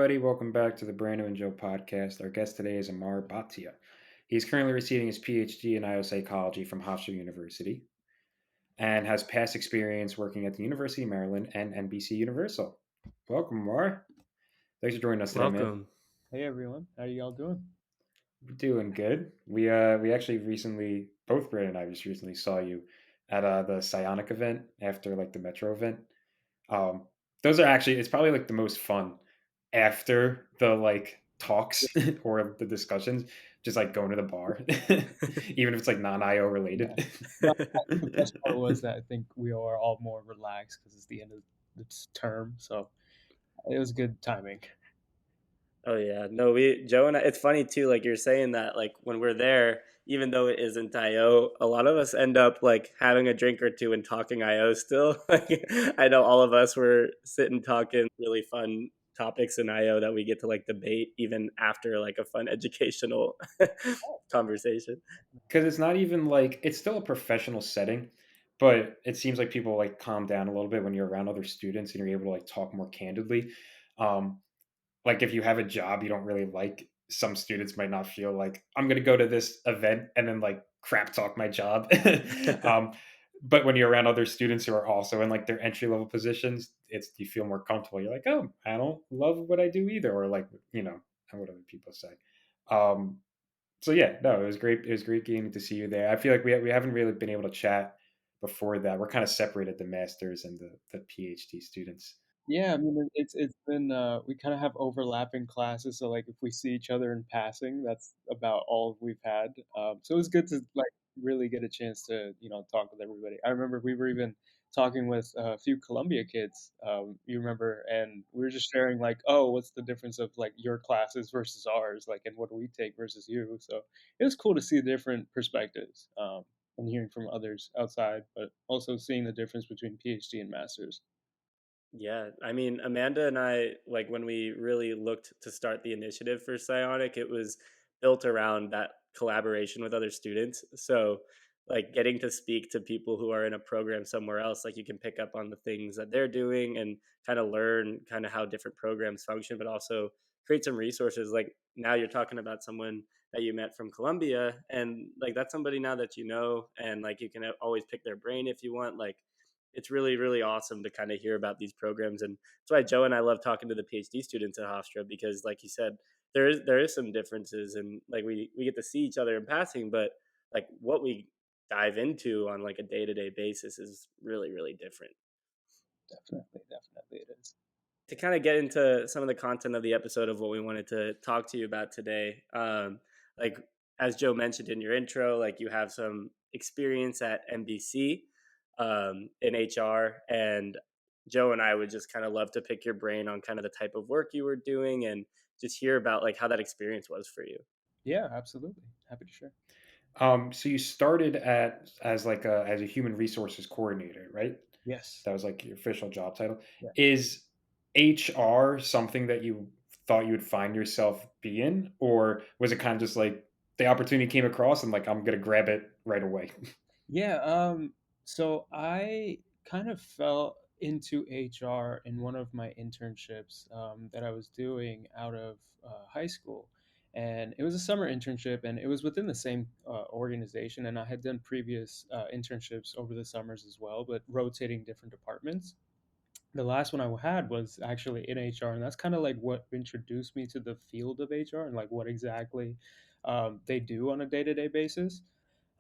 everybody. Welcome back to the Brando and Joe podcast. Our guest today is Amar Bhatia. He's currently receiving his Ph.D. in IO psychology from Hofstra University and has past experience working at the University of Maryland and NBC Universal. Welcome, Amar. Thanks for joining us today, man. Welcome. Hey everyone, how y'all doing? We're doing good. We actually recently, both Brandon and I just recently saw you at the Psionic event after like the Metro event. Um, those are actually it's probably like the most fun after the like Yeah, talks or the discussions, just like going to the bar, even if it's like non-IO yeah. related. No, I think the best part was that I think we are all more relaxed because it's the end of the term, so it was good timing. Oh yeah, no, we Joe and I. It's funny too. Like you're saying that, like when we're there, even though it isn't IO, a lot of us end up like having a drink or two and talking IO still. Like I know all of us were sitting talking really fun topics in IO that we get to like debate even after like a fun educational conversation. Because it's not even like it's still a professional setting, but it seems like people like calm down a little bit when you're around other students and you're able to like talk more candidly. Um, like if you have a job you don't really like, some students might not feel like I'm going to go to this event and then like crap talk my job. um, but when you're around other students who are also in like their entry level positions, it's you feel more comfortable. You're like, oh, I don't love what I do either, or like what other people say. Um, so yeah, no, it was great. It was great getting to see you there. I feel like we haven't really been able to chat before that. We're kind of separated, the masters and the PhD students. Yeah, I mean it's been we kind of have overlapping classes, so like if we see each other in passing, that's about all we've had. So it was good to like really get a chance to talk with everybody. I remember we were even talking with a few Columbia kids. You remember, and we were just sharing like, oh, what's the difference of like your classes versus ours, like, and what do we take versus you? So it was cool to see different perspectives and hearing from others outside, but also seeing the difference between PhD and masters. Yeah, I mean, Amanda and I, like when we really looked to start the initiative for Psionic, it was built around that collaboration with other students. So, like getting to speak to people who are in a program somewhere else, like you can pick up on the things that they're doing and kind of learn kind of how different programs function, but also create some resources. Like now you're talking about someone that you met from Columbia, and like that's somebody now that you know, and like you can always pick their brain if you want. Like it's really really awesome to kind of hear about these programs, and that's why Joe and I love talking to the PhD students at Hofstra, because like you said, there is some differences, and like we get to see each other in passing, but like what we dive into on like a day-to-day basis is really really different. Definitely, definitely it is. To kind of get into some of the content of the episode of what we wanted to talk to you about today, like as Joe mentioned in your intro, like you have some experience at NBC in HR, and Joe and I would just kind of love to pick your brain on kind of the type of work you were doing and just hear about like how that experience was for you. Yeah, absolutely. Happy to share. So you started at as a human resources coordinator, right? Yes. That was like your official job title. Yeah. Is HR something that you thought you would find yourself be in, or was it kind of just like the opportunity came across and like I'm gonna grab it right away? Yeah. So I kind of fell into HR in one of my internships that I was doing out of high school. And it was a summer internship, and it was within the same organization. And I had done previous internships over the summers as well, but rotating different departments. The last one I had was actually in HR, and that's kind of like what introduced me to the field of HR and like what exactly they do on a day to day basis.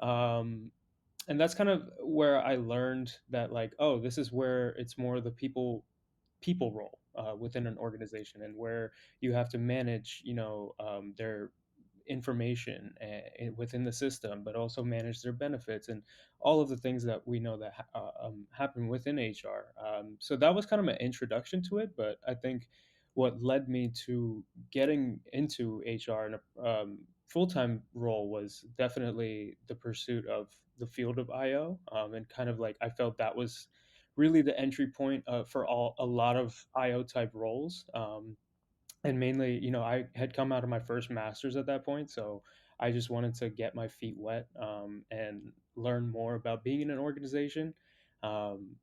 Um, and that's kind of where I learned that like, oh, this is where it's more the people role within an organization, and where you have to manage, their information within the system, but also manage their benefits and all of the things that we know that happen within HR. So that was kind of my introduction to it. But I think what led me to getting into HR in a full time role was definitely the pursuit of the field of IO, and kind of like I felt that was really the entry point for a lot of IO type roles. And mainly, I had come out of my first master's at that point, so I just wanted to get my feet wet and learn more about being in an organization, um,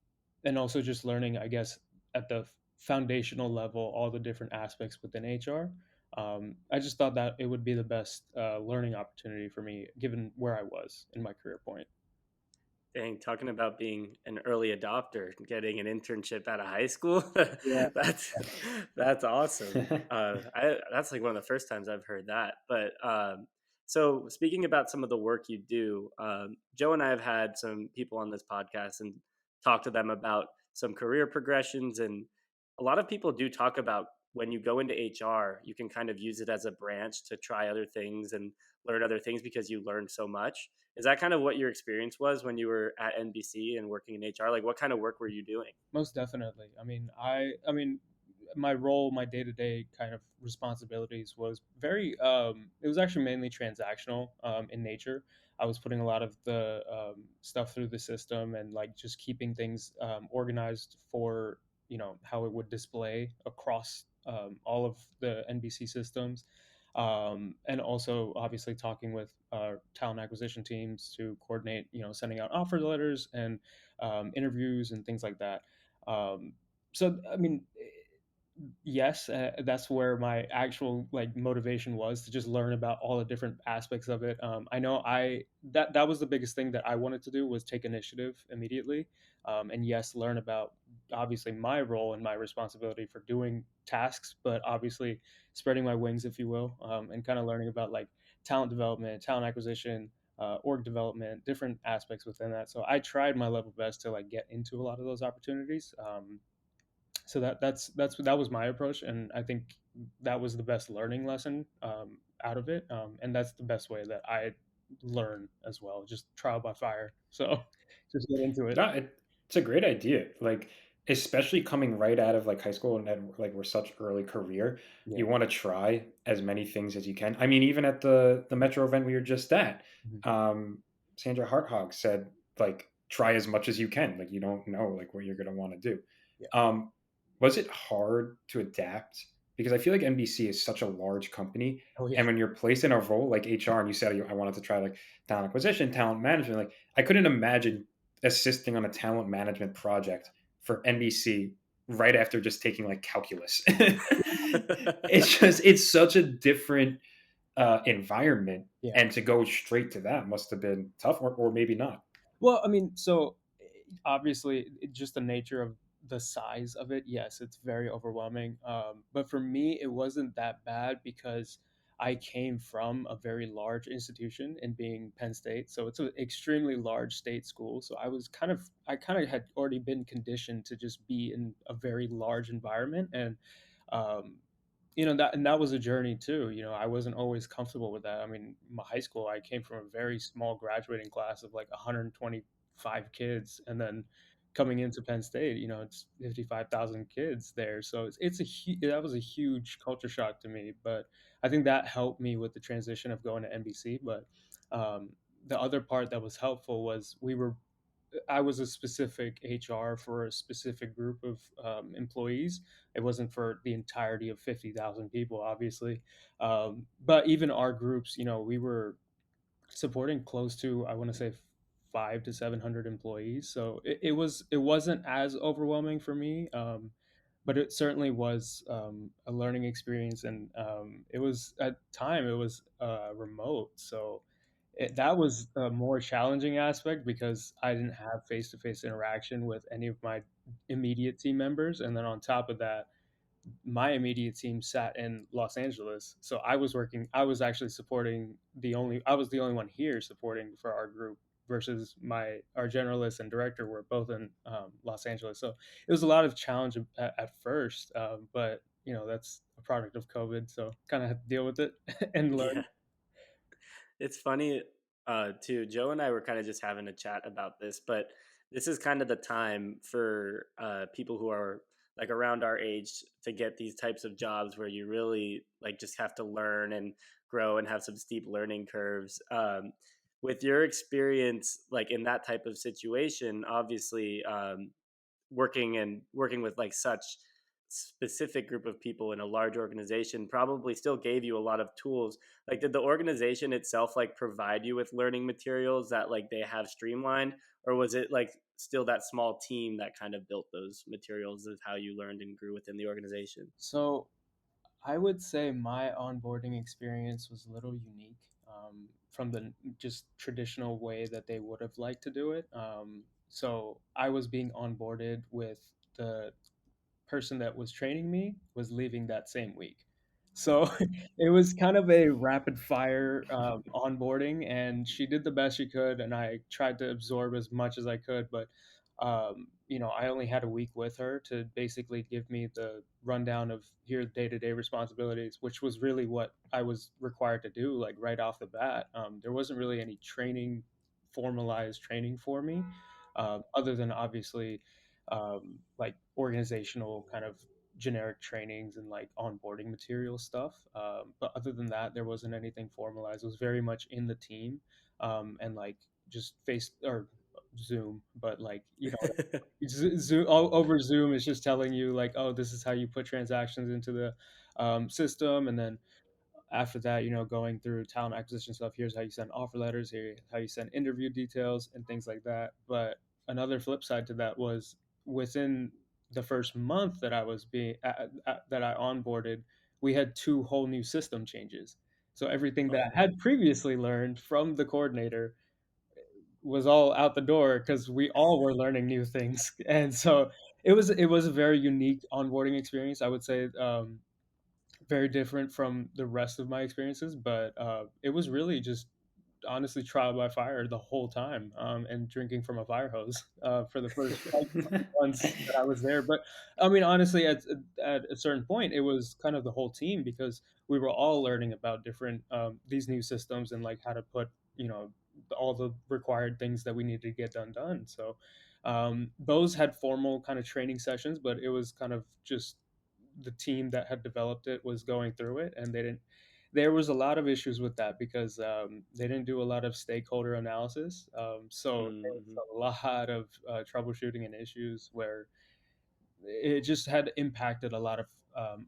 and also just learning, I guess, at the foundational level, all the different aspects within HR. I just thought that it would be the best learning opportunity for me, given where I was in my career point. Dang, talking about being an early adopter, getting an internship out of high school, Yeah. that's that's awesome. That's like one of the first times I've heard that. But so speaking about some of the work you do, Joe and I have had some people on this podcast and talked to them about some career progressions, and a lot of people do talk about when you go into HR, you can kind of use it as a branch to try other things and learn other things because you learned so much. Is that kind of what your experience was when you were at NBC and working in HR? Like, what kind of work were you doing? Most definitely. I mean, my role, my day-to-day kind of responsibilities was very it was actually mainly transactional in nature. I was putting a lot of the stuff through the system and like just keeping things organized for, how it would display across all of the NBC systems. And also obviously talking with talent acquisition teams to coordinate, sending out offer letters and interviews and things like that. So I mean, yes, that's where my actual like motivation was, to just learn about all the different aspects of it. I know I that was the biggest thing that I wanted to do, was take initiative immediately, and yes, learn about obviously my role and my responsibility for doing tasks, but obviously spreading my wings, if you will, and kind of learning about like talent development, talent acquisition, org development, different aspects within that. So I tried my level best to like get into a lot of those opportunities. So that was my approach, and I think that was the best learning lesson out of it, and that's the best way that I learn as well, just trial by fire. So just get into it. No, it's a great idea. Like, especially coming right out of like high school and then like we're such early career, Yeah. you want to try as many things as you can. I mean, even at the Metro event we were just at, Mhm. um, Sandra Harthog said like try as much as you can. Like you don't know like what you're gonna want to do. Yeah. Um, was it hard to adapt? Because I feel like NBC is such a large company, Oh yeah. and when you're placed in a role like HR, and you said I wanted to try like talent acquisition, talent management, like I couldn't imagine assisting on a talent management project for NBC right after just taking like calculus. It's such a different environment, Yeah. and to go straight to that must have been tough, or maybe not. Well, I mean, so obviously, just the nature of the size of it, yes, it's very overwhelming. But for me, it wasn't that bad because I came from a very large institution in being Penn State. So it's an extremely large state school. So I kind of had already been conditioned to just be in a very large environment. And, um, that was a journey too. I wasn't always comfortable with that. I mean, my high school, I came from a very small graduating class of like 125 kids, and then coming into Penn State, it's 55,000 kids there. So that was a huge culture shock to me. But I think that helped me with the transition of going to NBC. But the other part that was helpful was I was a specific HR for a specific group of employees. It wasn't for the entirety of 50,000 people, obviously. But even our groups, we were supporting close to, I want to say, 500 to 700 employees. So it wasn't as overwhelming for me, but it certainly was a learning experience, and it was at time it was remote. So that was a more challenging aspect because I didn't have face to face interaction with any of my immediate team members, and then on top of that, my immediate team sat in Los Angeles. So I was actually I was the only one here supporting for our group versus our generalist and director were both in Los Angeles. So it was a lot of challenge at first, but that's a product of COVID. So kind of had to deal with it and learn. Yeah. It's funny, too. Joe and I were kind of just having a chat about this, but this is kind of the time for people who are like around our age to get these types of jobs where you really like just have to learn and grow and have some steep learning curves. With your experience, like in that type of situation, obviously, working with like such specific group of people in a large organization probably still gave you a lot of tools. Like, did the organization itself like provide you with learning materials that like they have streamlined, or was it like still that small team that kind of built those materials of how you learned and grew within the organization? So I would say my onboarding experience was a little unique from the just traditional way that they would have liked to do it. So I was being onboarded with the person that was training me was leaving that same week. So it was kind of a rapid fire onboarding, and she did the best she could, and I tried to absorb as much as I could. But I only had a week with her to basically give me the rundown of here day to day responsibilities, which was really what I was required to do, like right off the bat. There wasn't really any training, formalized training for me, other than obviously like organizational kind of generic trainings and like onboarding material stuff. But other than that, there wasn't anything formalized. It was very much in the team and like just face or Zoom, but like Zoom over Zoom is just telling you like, oh, this is how you put transactions into the system, and then after that, going through talent acquisition stuff. Here's how you send offer letters. Here, how you send interview details and things like that. But another flip side to that was within the first month that I was that I onboarded, we had two whole new system changes. So everything that I Oh, had previously learned from the coordinator was all out the door because we all were learning new things, and so it was a very unique onboarding experience. I would say very different from the rest of my experiences, but it was really just honestly trial by fire the whole time, and drinking from a fire hose for the first like couple months that I was there. But I mean, honestly, at a certain point, it was kind of the whole team because we were all learning about different these new systems and like how to put all the required things that we needed to get done. So those had formal kind of training sessions, but it was kind of just the team that had developed it was going through it, and they didn't. There was a lot of issues with that because they didn't do a lot of stakeholder analysis. So there mm-hmm. was a lot of troubleshooting and issues where it just had impacted a lot of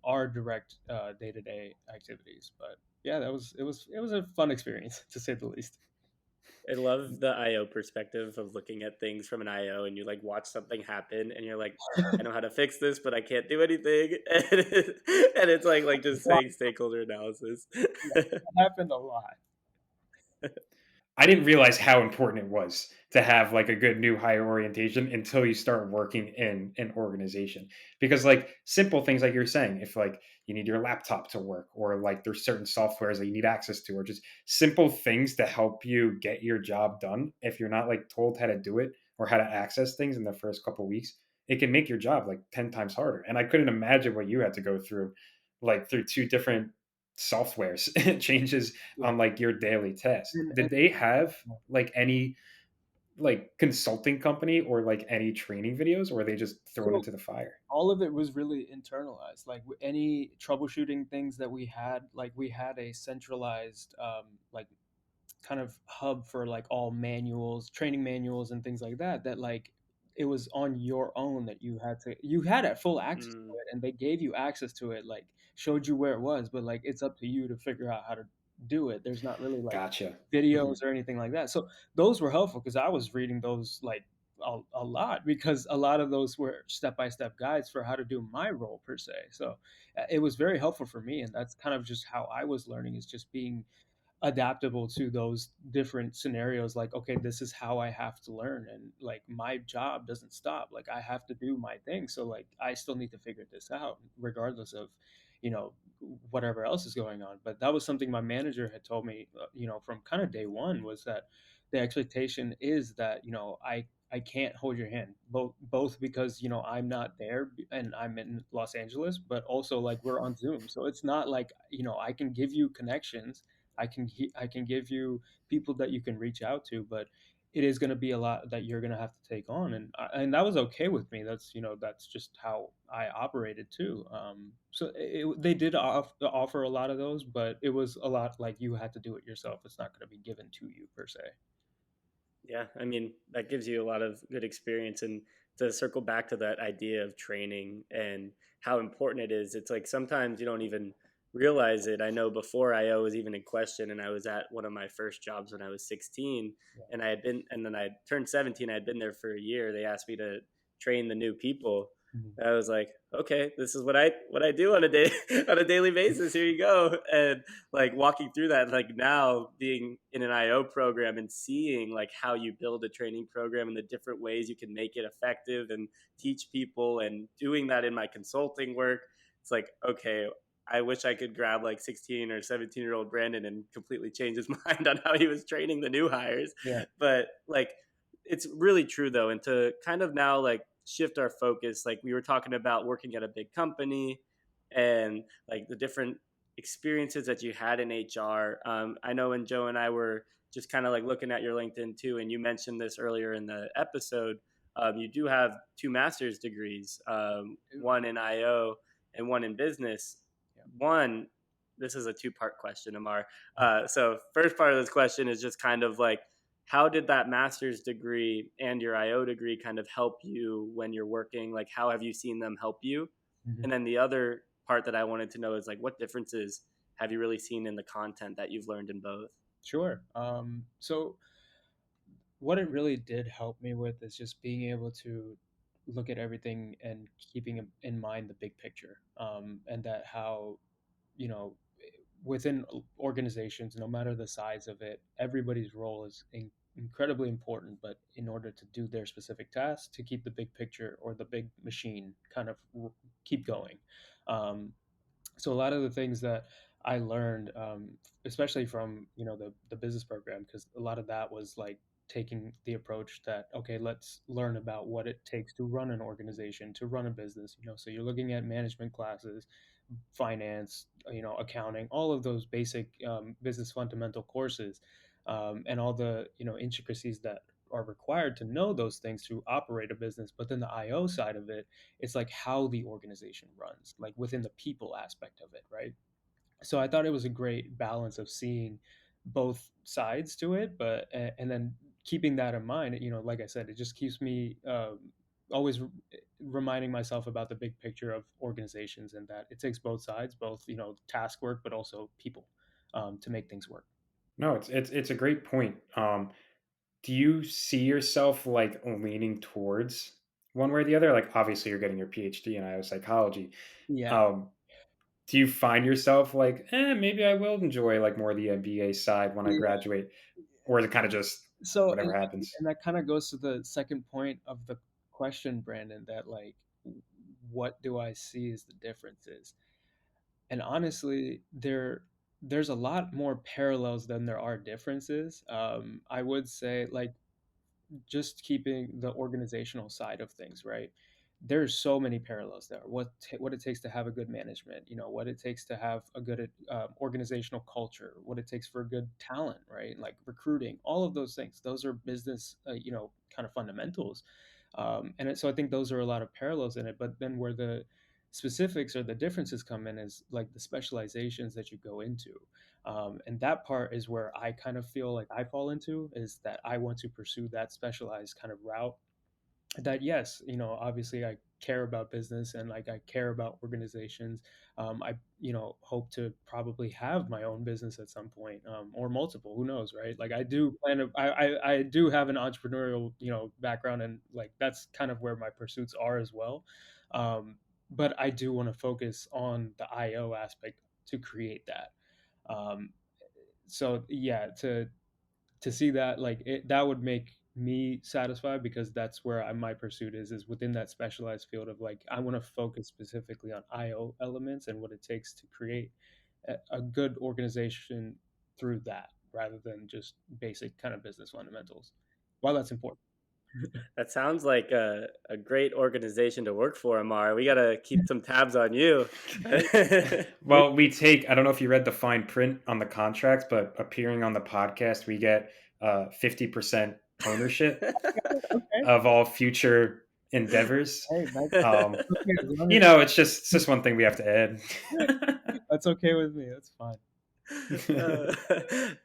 our direct day to day activities. But yeah, it was a fun experience to say the least. I love the IO perspective of looking at things from an IO, and you like watch something happen and you're like, I know how to fix this, but I can't do anything. And it's like just saying stakeholder analysis. It happened a lot. I didn't realize how important it was to have like a good new hire orientation until you start working in an organization. Because like simple things like you're saying, if like you need your laptop to work or like there's certain softwares that you need access to or just simple things to help you get your job done, if you're not like told how to do it or how to access things in the first couple weeks, it can make your job like 10 times harder. And I couldn't imagine what you had to go through like through two different softwares changes Yeah, on like your daily tasks. and Did they have like any like consulting company or like any training videos, or were they just thrown so into the fire? all of it was really internalized. Like any troubleshooting things that we had, like we had a centralized like kind of hub for like all manuals, training manuals and things like that, that like it was on your own that you had full access to Mm, it, and they gave you access to it, like showed you where it was, but like it's up to you to figure out how to do it. There's not really like Gotcha. videos Mhm. or anything like that. So those were helpful because I was reading those like a lot, because a lot of those were step by step guides for how to do my role per se. So it was very helpful for me, and that's kind of just how I was learning, is just being adaptable to those different scenarios. Like, okay, this is how I have to learn, and like my job doesn't stop, like I have to do my thing, so like I still need to figure this out regardless of you know whatever else is going on. But that was something my manager had told me, from kind of day one, was that the expectation is that I can't hold your hand, both because I'm not there and I'm in Los Angeles, but also like we're on Zoom, so it's not like I can give you connections, I can give you people that you can reach out to, but it is going to be a lot that you're going to have to take on, and that was okay with me. That's just how I operated too. So they did offer a lot of those, but it was a lot like you had to do it yourself. It's not going to be given to you per se. yeah, I mean that gives you a lot of good experience. And to circle back to that idea of training and how important it is. It's like sometimes you don't even realize it. I know before IO was even in question, and I was at one of my first jobs when I was 16, Yeah. and I had been, and then I turned 17. I had been there for a year. They asked me to train the new people. Mhm. And I was like, okay, this is what I do on a day on a daily basis. Here you go. And like walking through that, like now being in an IO program and seeing like how you build a training program and the different ways you can make it effective and teach people, and doing that in my consulting work, it's like, okay, I wish I could grab like 16 or 17-year-old Brandon and completely change his mind on how he was training the new hires. Yeah. But like, it's really true though. And to kind of now like shift our focus, like we were talking about working at a big company and like the different experiences that you had in HR. I know when Joe and I were just kind of like looking at your LinkedIn too, and you mentioned this earlier in the episode. You do have two master's degrees, Dude. one in IO and one in business. Yeah. One, this is a two-part question, Amar. So first part of this question is just kind of like, how did that master's degree and your IO degree kind of help you when you're working? Like, how have you seen them help you? Mhm. And then the other part that I wanted to know is like, what differences have you really seen in the content that you've learned in both? Sure. So what it really did help me with is just being able to look at everything and keeping in mind the big picture, and that how, you know, within organizations, no matter the size of it, everybody's role is incredibly important. But in order to do their specific tasks, to keep the big picture or the big machine kind of keep going. Um, so a lot of the things that I learned, especially from the business program, because a lot of that was like taking the approach that, okay, let's learn about what it takes to run an organization, to run a business. So you're looking at management classes, finance, accounting, all of those basic business fundamental courses, and all the intricacies that are required to know those things to operate a business. But then the IO side of it, it's like how the organization runs, like within the people aspect of it, right? So I thought it was a great balance of seeing both sides to it, but and then keeping that in mind, like I said, it just keeps me always reminding myself about the big picture of organizations, and that it takes both sides, both task work, but also people, to make things work. No, it's a great point. Do you see yourself like leaning towards one way or the other? Like obviously you're getting your PhD in IO psychology. Yeah. Um, do you find yourself like, maybe I will enjoy like more of the MBA side when I Yeah. graduate, or is it kind of just So, whatever happens? and that kind of goes to the second point of the question, Brandon, that like, what do I see as the differences? And honestly, there's a lot more parallels than there are differences. I would say, like, just keeping the organizational side of things, right? There's so many parallels there. What it takes to have a good management, what it takes to have a good organizational culture, what it takes for a good talent, right? Like recruiting, all of those things. Those are business, kind of fundamentals. So I think those are a lot of parallels in it. But then where the specifics or the differences come in is like the specializations that you go into, and that part is where I kind of feel like I fall into, is that I want to pursue that specialized kind of route. That, yes, obviously I care about business, and like I care about organizations. I hope to probably have my own business at some point, or multiple, who knows, right? Like I do plan to, I do have an entrepreneurial background, and like that's kind of where my pursuits are as well. But I do want to focus on the IO aspect to create that. um, so yeah, to see that, like that would make me satisfied, because that's where my pursuit is within that specialized field of, like, I want to focus specifically on IO elements and what it takes to create a good organization through that, rather than just basic kind of business fundamentals, while that's important. That sounds like a great organization to work for, Amar. We got to keep some tabs on you. Hey, Well, we take, I don't know if you read the fine print on the contracts, but appearing on the podcast, we get 50% ownership okay. of all future endeavors. Hey, Um, that's okay as long as it's just one thing we have to add. that's okay with me. That's fine. Uh,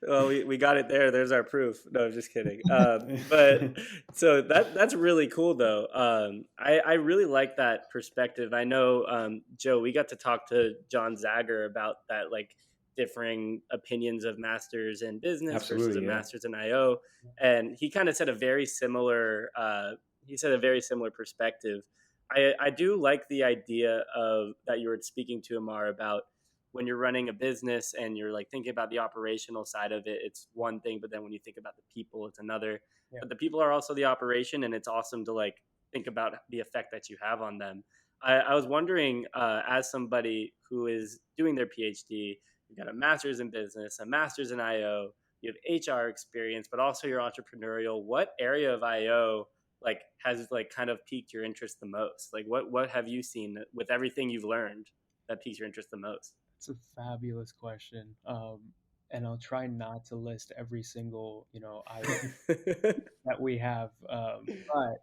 well, we got it there. There's our proof. No, I'm just kidding. But so that's really cool though. I really like that perspective. I know, Joe, we got to talk to John Zager about that, like differing opinions of masters in business versus a Absolutely, yeah. masters in IO, and he kind of said a very similar. He said a very similar perspective. I do like the idea of that you were speaking to Amar about when you're running a business and you're like thinking about the operational side of it, it's one thing, but then when you think about the people, it's another. Yeah. But the people are also the operation, and it's awesome to like think about the effect that you have on them. I was wondering, as somebody who is doing their PhD, you've got a master's in business, a master's in IO, you have HR experience, but also you're entrepreneurial. What area of IO like has like kind of piqued your interest the most? Like what have you seen with everything you've learned that piques your interest the most? It's a fabulous question. And I'll try not to list every single, IO that we have. But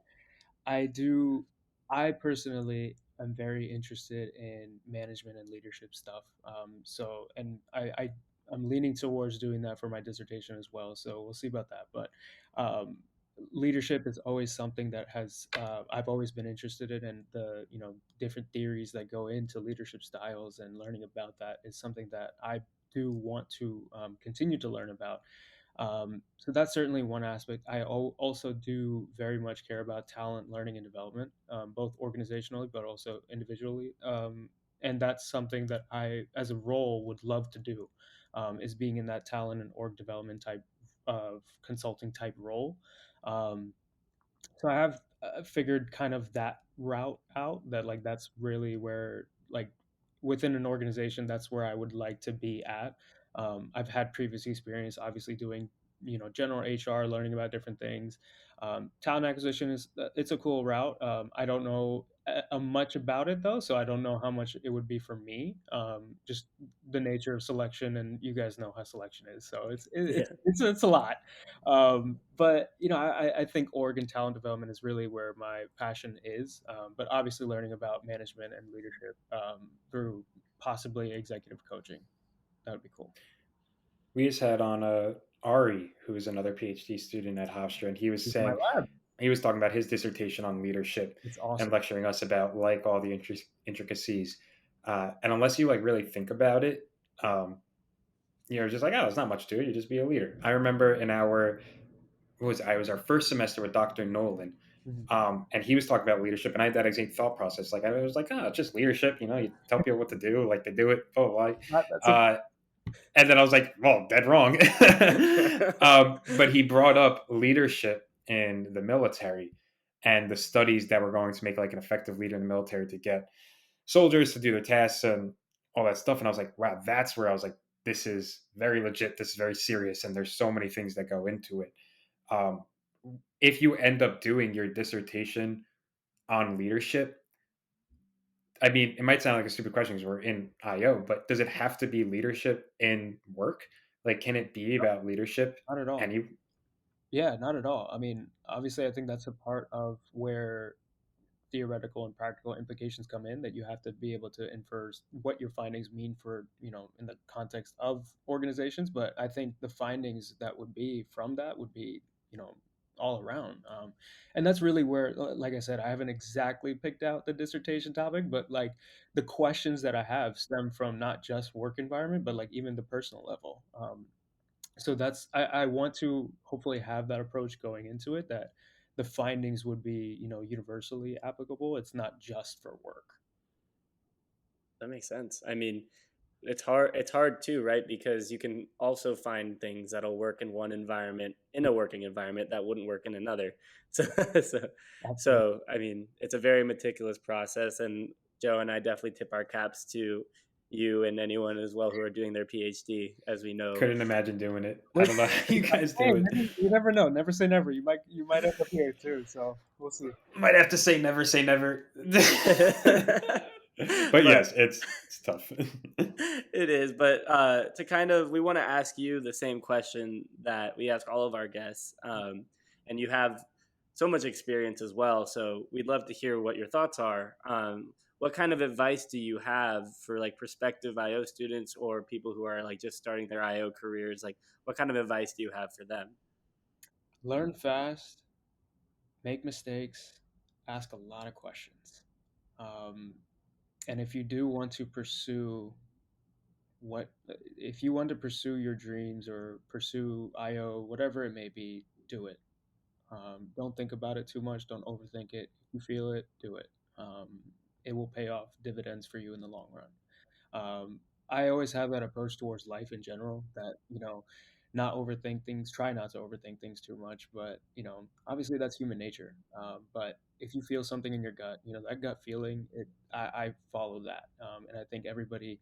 I do. I personally am very interested in management and leadership stuff. I'm leaning towards doing that for my dissertation as well. So we'll see about that. But um, leadership is always something that has I've always been interested in, and the different theories that go into leadership styles and learning about that is something that I do want to continue to learn about. So that's certainly one aspect. Also do very much care about talent, learning, and development, both organizationally but also individually. And that's something that I, as a role, would love to do, is being in that talent and org development type of consulting type role. Um, so I have figured kind of that route out, that like that's really where, like, within an organization, that's where I would like to be at. I've had previous experience obviously doing general HR, learning about different things. Talent acquisition is it's a cool route. I don't know much about it though, so I don't know how much it would be for me. Just the nature of selection, and you guys know how selection is, so Yeah, it's a lot. But I think Oregon talent development is really where my passion is. But obviously, learning about management and leadership through possibly executive coaching, that would be cool. We just had on Ari, who's another PhD student at Hofstra, and he was It's my saying lab. he was talking about his dissertation on leadership It's and awesome. lecturing us about like all the intricacies. And unless you like really think about it, um, just like, oh, there's not much to it. You just be a leader. I remember in our it was our first semester with Dr. Nolan. Mhm. And he was talking about leadership, and I had that exact thought process. Like I was like, oh, it's just leadership. You tell people what to do, like they do it. Oh, like, That's a uh, and then I was like, well, dead wrong. But he brought up leadership in the military and the studies that were going to make like an effective leader in the military to get soldiers to do their tasks and all that stuff. And I was like, wow, that's where I was like, this is very legit. This is very serious. And there's so many things that go into it. Um, if you end up doing your dissertation on leadership, I mean, it might sound like a stupid question because we're in IO, but does it have to be leadership in work? Like, can it be about leadership? not at all. Any Yeah, not at all. I mean, obviously, I think that's a part of where theoretical and practical implications come in, that you have to be able to infer what your findings mean for in the context of organizations. But I think the findings that would be from that would be you know all around. And that's really where, like I said, I haven't exactly picked out the dissertation topic, but like the questions that I have stem from not just work environment, but like even the personal level. So I want to hopefully have that approach going into it, that the findings would be universally applicable. It's not just for work. that makes sense. I mean, it's hard too, right? Because you can also find things that'll work in one environment, in a working environment, that wouldn't work in another. So so, Absolutely. so I mean, it's a very meticulous process, and Joe and I definitely tip our caps to you and anyone as well who are doing their PhD, as we know. couldn't imagine doing it. I Wait, don't know how you guys hey, do it. you never know. Never say never. You might end up here too. So we'll see. Might have to say never. But But yes, it's tough. it is, but to kind of, we want to ask you the same question that we ask all of our guests, and you have so much experience as well. So we'd love to hear what your thoughts are. what kind of advice do you have for like prospective IO students or people who are like just starting their IO careers? Like, what kind of advice do you have for them? Learn fast, make mistakes, ask a lot of questions. Um, and if you do want to pursue what, if you want to pursue your dreams or pursue IO, whatever it may be, do it. Don't think about it too much. Don't overthink it. If you feel it, do it. Um, it will pay off dividends for you in the long run. I always have that approach towards life in general that, not overthink things, try not to overthink things too much. But, obviously that's human nature. But if you feel something in your gut, that gut feeling, I follow that. And I think everybody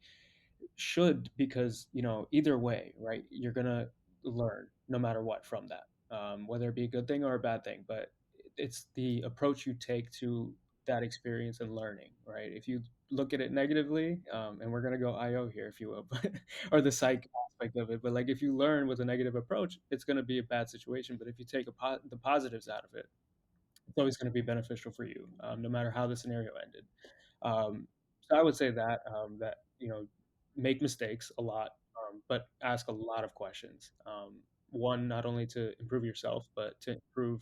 should, because either way, right, you're gonna learn no matter what from that, whether it be a good thing or a bad thing. But it's the approach you take to that experience and learning, right? If you look at it negatively, and we're gonna go IO here, if you will, but, or the psych aspect of it, but like if you learn with a negative approach, it's gonna be a bad situation. But if you take the positives out of it, it's always going to be beneficial for you, no matter how the scenario ended. So I would say that, make mistakes a lot, but ask a lot of questions. One, not only to improve yourself, but to improve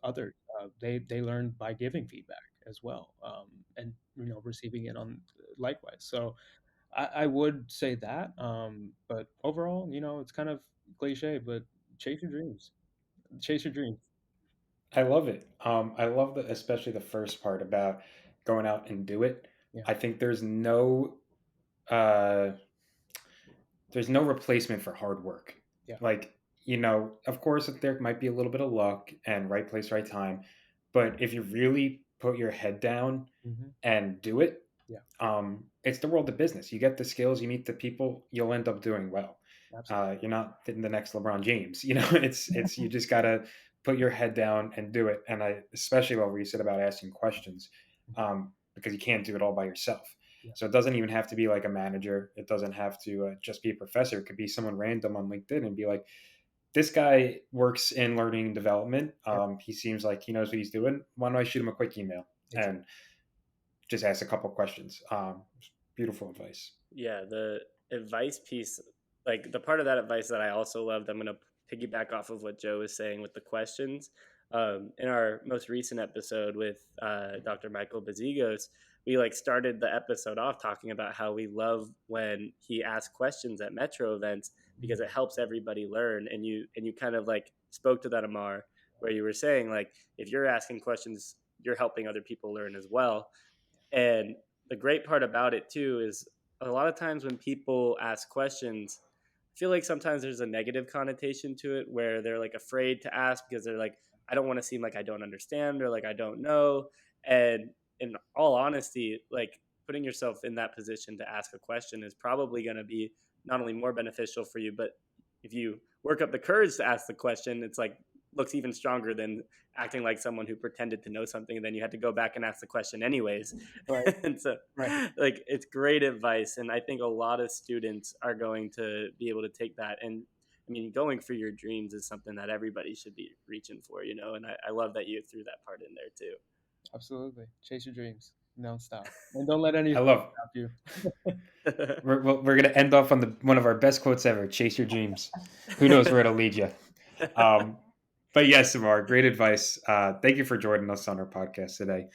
others. They learn by giving feedback as well, and receiving it on likewise. So I would say that, but overall, it's kind of cliche, but chase your dreams. Chase your dreams. I love it. I love the especially the first part about going out and do it. Yeah, I think uh, there's no replacement for hard work. yeah. Like, of course, there might be a little bit of luck and right place, right time, but if you really put your head down Hmm. and do it, Yeah, it's the world of business. You get the skills, you meet the people, you'll end up doing well. absolutely. You're not the next LeBron James. It's you just gotta put your head down and do it. And I especially love what you said about asking questions, because you can't do it all by yourself. Yeah, So it doesn't even have to be like a manager. It doesn't have to just be a professor. It could be someone random on LinkedIn and be like, "This guy works in learning and development. yeah, He seems like he knows what he's doing. Why don't I shoot him a quick email exactly. and just ask a couple questions?" Beautiful advice. Yeah, the advice piece, like the part of that advice that I also loved, I'm going to piggyback off of what Joe was saying with the questions. In our most recent episode with Dr. Michael Bazigos, we like started the episode off talking about how we love when he asks questions at Metro events because it helps everybody learn. And you kind of like spoke to that, Amar, where you were saying like if you're asking questions, you're helping other people learn as well. And the great part about it too is a lot of times when people ask questions, I feel like sometimes there's a negative connotation to it where they're like afraid to ask because they're like, I don't want to seem like I don't understand or like I don't know. And in all honesty, like putting yourself in that position to ask a question is probably going to be not only more beneficial for you, but if you work up the courage to ask the question, it's like looks even stronger than acting like someone who pretended to know something and then you had to go back and ask the question anyways. Right, And so right. like it's great advice, and I think a lot of students are going to be able to take that. And I mean, going for your dreams is something that everybody should be reaching for, and I love that you threw that part in there too. Absolutely. Chase your dreams. Don't stop. And don't let I anything love. stop you. We're gonna end off on the one of our best quotes ever. Chase your dreams. Who knows where it'll lead you? Um, but yes, Samar, great advice. Thank you for joining us on our podcast today.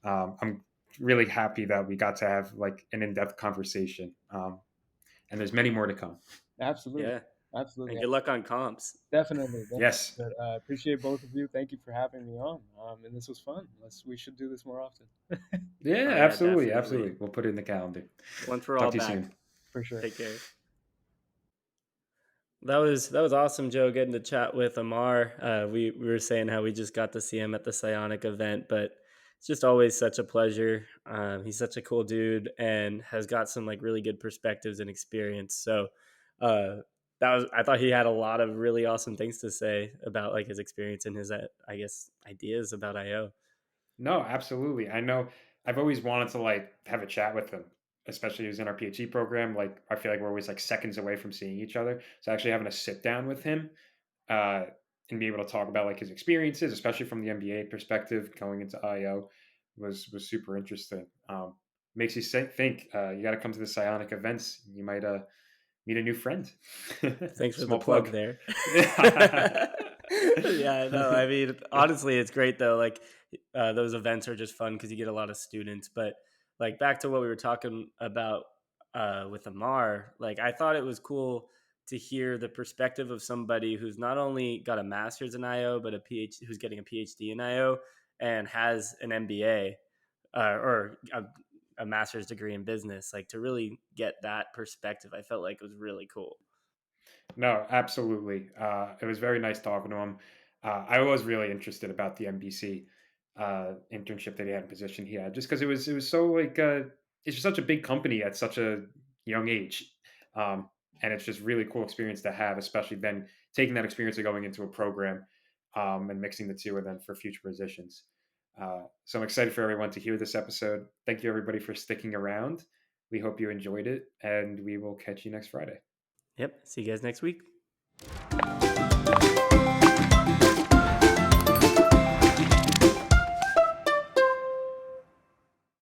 I'm really happy that we got to have like an in-depth conversation. And there's many more to come. Absolutely. Yeah, and Absolutely. good luck on comps. Definitely. Yes. But, appreciate both of you. Thank you for having me on. And this was fun. We should do this more often. Yeah, Oh yeah, absolutely, definitely. absolutely. We'll put it in the calendar. Once we're Talk all to you back. soon. For sure. Take care. That was awesome, Joe, getting to chat with Amar. We were saying how we just got to see him at the Psionic event, but it's just always such a pleasure. He's such a cool dude and has got some like really good perspectives and experience. So uh, I thought he had a lot of really awesome things to say about like his experience and his I guess ideas about IO. No, absolutely. I know I've always wanted to like have a chat with him, especially who's in our PhD program. Like I feel like we're always like seconds away from seeing each other. So actually having a sit down with him and be able to talk about like his experiences, especially from the MBA perspective going into IO, was super interesting. Makes you think you got to come to the psionic events. You might meet a new friend. Thanks for the Small plug plug. there. Yeah, no, I mean, honestly, it's great though. Like, those events are just fun because you get a lot of students. But like, back to what we were talking about with Amar, like, I thought it was cool to hear the perspective of somebody who's not only got a master's in IO, but a PhD, who's getting a PhD in IO and has an MBA or a master's degree in business. Like, to really get that perspective, I felt like it was really cool. No, absolutely. It was very nice talking to him. I was really interested about the NBC internship that he had, position he had, just because it was so like it's just such a big company at such a young age, um, and it's just really cool experience to have, especially then taking that experience and going into a program and mixing the two, and then for future positions. So I'm excited for everyone to hear this episode. Thank you everybody for sticking around. We hope you enjoyed it, and we will catch you next Friday. Yep. See you guys next week.